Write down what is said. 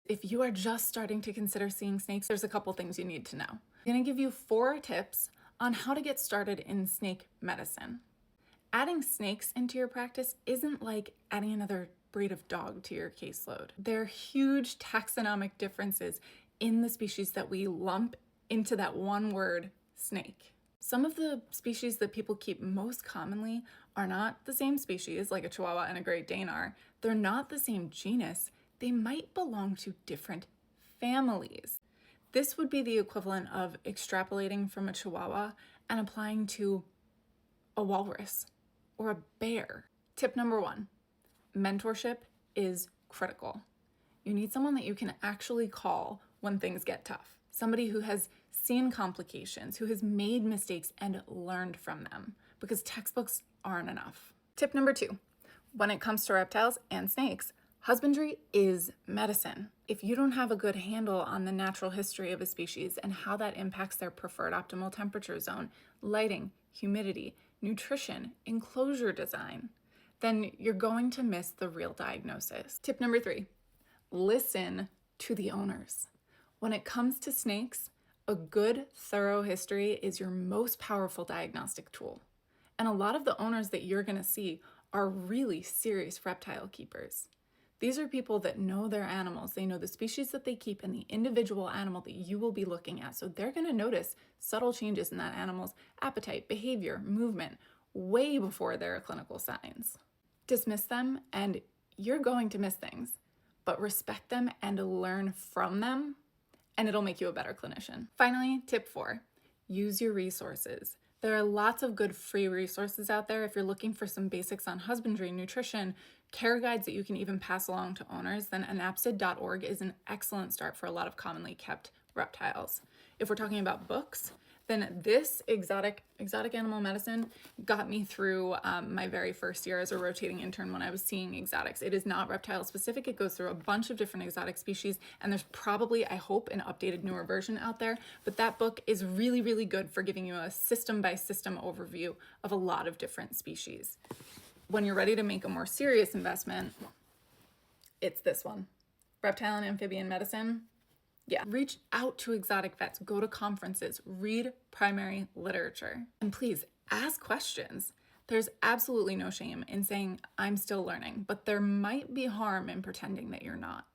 If you are just starting to consider seeing snakes, there's a couple things you need to know. I'm gonna give you 4 tips on how to get started in snake medicine. Adding snakes into your practice isn't like adding another breed of dog to your caseload. There are huge taxonomic differences in the species that we lump into that one word, snake. Some of the species that people keep most commonly are not the same species, like a Chihuahua and a Great Dane are. They're not the same genus. They might belong to different families. This would be the equivalent of extrapolating from a Chihuahua and applying to a walrus or a bear. Tip number 1, mentorship is critical. You need someone that you can actually call when things get tough. Somebody who has seen complications, who has made mistakes and learned from them, because textbooks aren't enough. Tip number 2, when it comes to reptiles and snakes, husbandry is medicine. If you don't have a good handle on the natural history of a species and how that impacts their preferred optimal temperature zone, lighting, humidity, nutrition, enclosure design, then you're going to miss the real diagnosis. Tip number 3, listen to the owners. When it comes to snakes, a good, thorough history is your most powerful diagnostic tool. And a lot of the owners that you're gonna see are really serious reptile keepers. These are people that know their animals. They know the species that they keep and the individual animal that you will be looking at. So they're gonna notice subtle changes in that animal's appetite, behavior, movement, way before there are clinical signs. Dismiss them and you're going to miss things, but respect them and learn from them, and it'll make you a better clinician. Finally, tip 4, use your resources. There are lots of good free resources out there. If you're looking for some basics on husbandry, nutrition, care guides that you can even pass along to owners, then anapsid.org is an excellent start for a lot of commonly kept reptiles. If we're talking about books, then this exotic animal medicine got me through my very first year as a rotating intern when I was seeing exotics. It is not reptile specific. It goes through a bunch of different exotic species, and there's probably, I hope, an updated newer version out there, but that book is really, really good for giving you a system by system overview of a lot of different species. When you're ready to make a more serious investment, it's this one, Reptile and Amphibian Medicine. Yeah, reach out to exotic vets, go to conferences, read primary literature, and please ask questions. There's absolutely no shame in saying, I'm still learning, but there might be harm in pretending that you're not.